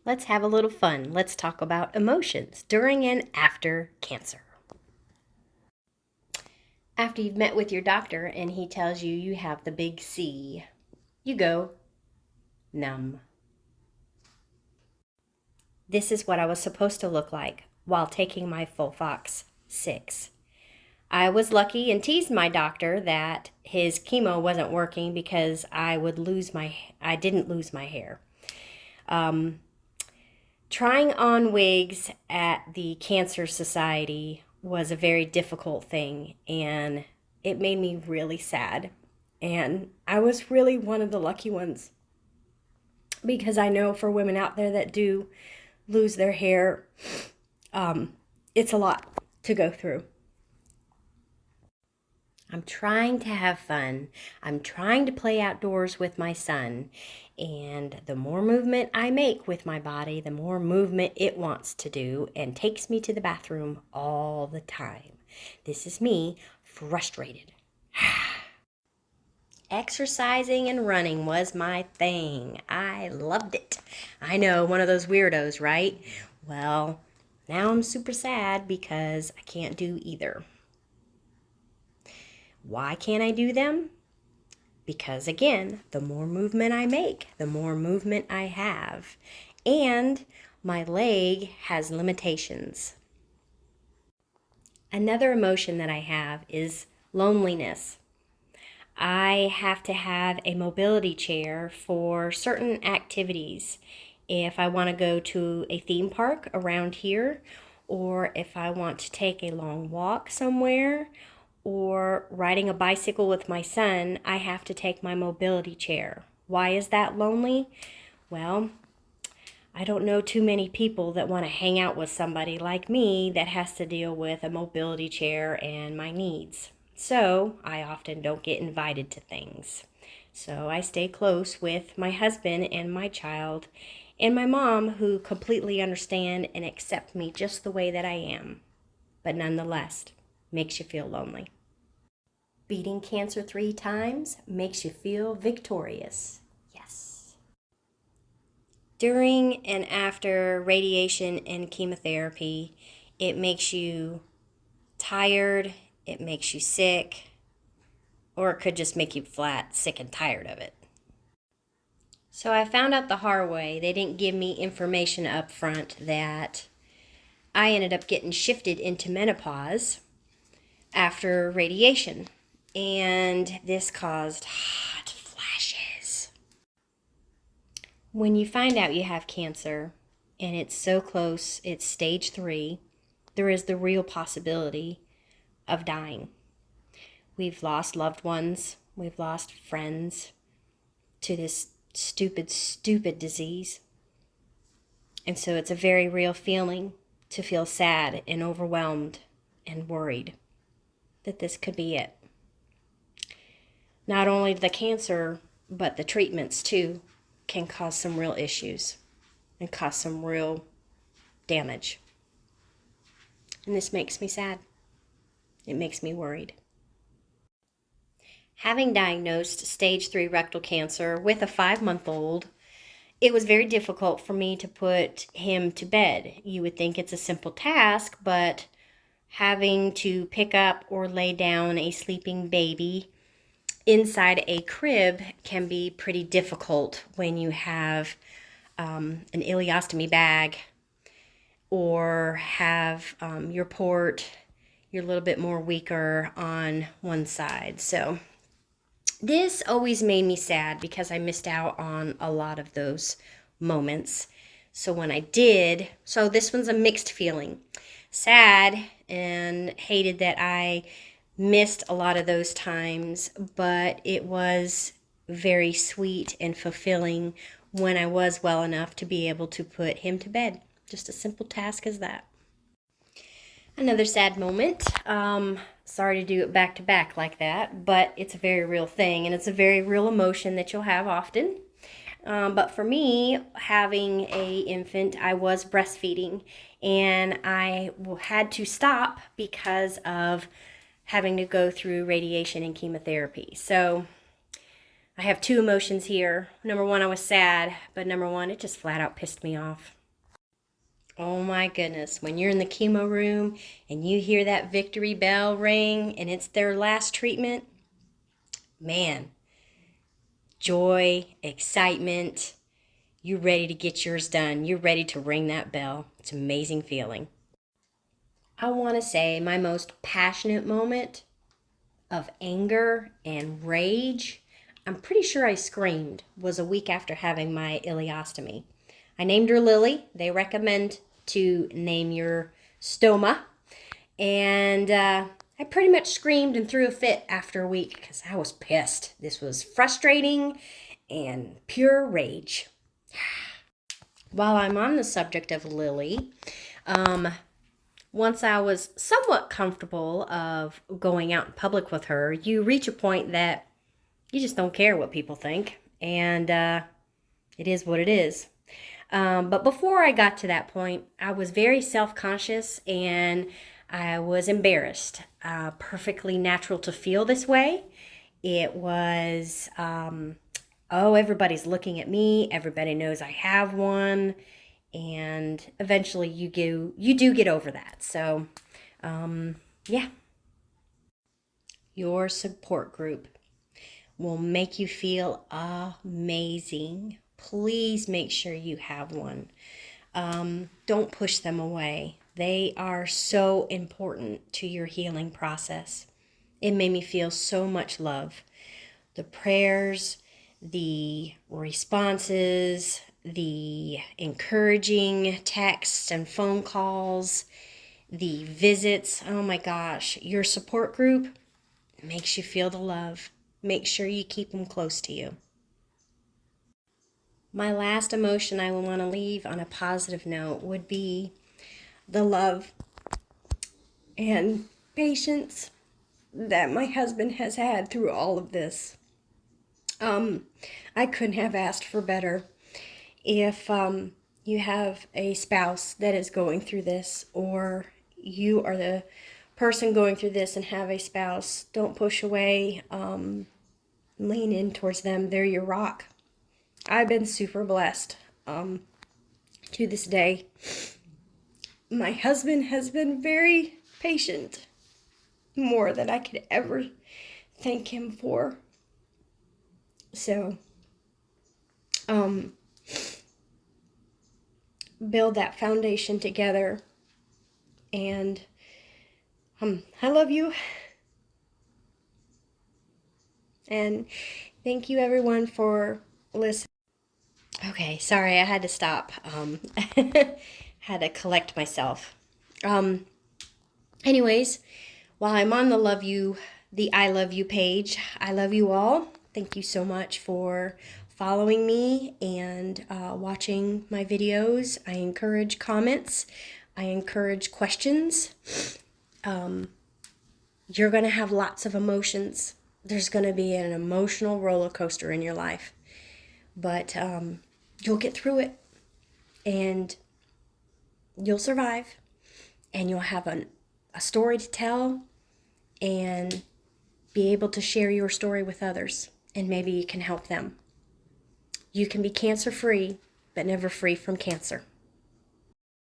Let's have a little fun. Let's talk about emotions during and after cancer. After you've met with your doctor and he tells you you have the big C, you go numb. This is what I was supposed to look like while taking my FOLFOX 6. I was lucky and teased my doctor that his chemo wasn't working because I didn't lose my hair. Trying on wigs at the Cancer Society was a very difficult thing, and it made me really sad. And I was really one of the lucky ones because I know for women out there that do lose their hair, it's a lot to go through. I'm trying to have fun. I'm trying to play outdoors with my son. And the more movement I make with my body, the more movement it wants to do and takes me to the bathroom all the time. This is me frustrated. Exercising and running was my thing. I loved it. I know, one of those weirdos, right? Well, now I'm super sad because I can't do either. Why can't I do them? Because again, the more movement I make, the more movement I have. And my leg has limitations. Another emotion that I have is loneliness. I have to have a mobility chair for certain activities. If I want to go to a theme park around here, or if I want to take a long walk somewhere, or riding a bicycle with my son, I have to take my mobility chair. Why is that lonely? Well, I don't know too many people that want to hang out with somebody like me that has to deal with a mobility chair and my needs. So I often don't get invited to things. So I stay close with my husband and my child and my mom, who completely understand and accept me just the way that I am. But nonetheless, makes you feel lonely. Beating cancer 3 times makes you feel victorious. Yes. During and after radiation and chemotherapy, it makes you tired, it makes you sick, or it could just make you flat sick and tired of it. So I found out the hard way. They didn't give me information up front that I ended up getting shifted into menopause after radiation. And this caused hot flashes. When you find out you have cancer and it's so close, it's stage 3, there is the real possibility of dying. We've lost loved ones, we've lost friends to this stupid, stupid disease. And so it's a very real feeling to feel sad and overwhelmed and worried that this could be it. Not only the cancer, but the treatments too can cause some real issues and cause some real damage. And this makes me sad. It makes me worried. Having diagnosed stage 3 rectal cancer with a 5-month-old, it was very difficult for me to put him to bed. You would think it's a simple task, but having to pick up or lay down a sleeping baby inside a crib can be pretty difficult when you have an ileostomy bag or have your port, you're a little bit more weaker on one side. So this always made me sad because I missed out on a lot of those moments. So when I did, so this one's a mixed feeling. Sad and hated that I missed a lot of those times, but it was very sweet and fulfilling when I was well enough to be able to put him to bed. Just a simple task as that. Another sad moment. Sorry to do it back to back like that, but it's a very real thing and it's a very real emotion that you'll have often. But for me, having a infant, I was breastfeeding and I had to stop because of having to go through radiation and chemotherapy. So I have two emotions here. Number one, I was sad, but number one, it just flat out pissed me off. Oh my goodness, when you're in the chemo room and you hear that victory bell ring and it's their last treatment, man, joy, excitement, you're ready to get yours done. You're ready to ring that bell. It's an amazing feeling. I want to say my most passionate moment of anger and rage, I'm pretty sure I screamed, was a week after having my ileostomy. I named her Lily. They recommend to name your stoma. And I pretty much screamed and threw a fit after a week because I was pissed. This was frustrating and pure rage. While I'm on the subject of Lily, once I was somewhat comfortable of going out in public with her, you reach a point that you just don't care what people think. And it is what it is. But before I got to that point, I was very self-conscious and I was embarrassed. Perfectly natural to feel this way. It was, oh, everybody's looking at me. Everybody knows I have one. And eventually you do get over that. So, yeah. Your support group will make you feel amazing. Please make sure you have one. Don't push them away. They are so important to your healing process. It made me feel so much love. The prayers, the responses, the encouraging texts and phone calls, the visits. Oh my gosh, your support group makes you feel the love. Make sure you keep them close to you. My last emotion I would want to leave on a positive note would be the love and patience that my husband has had through all of this. I couldn't have asked for better. If you have a spouse that is going through this, or you are the person going through this and have a spouse, don't push away. Lean in towards them. They're your rock. I've been super blessed to this day. My husband has been very patient, more than I could ever thank him for. So, build that foundation together. And I love you. And thank you everyone for listening. Okay, sorry, I had to stop. Had to collect myself. Anyways, while I'm on the I Love You page, I love you all. Thank you so much for following me and watching my videos. I encourage comments. I encourage questions. You're going to have lots of emotions. There's going to be an emotional roller coaster in your life. But you'll get through it. And you'll survive. And you'll have a story to tell. And be able to share your story with others. And maybe you can help them. You can be cancer-free, but never free from cancer.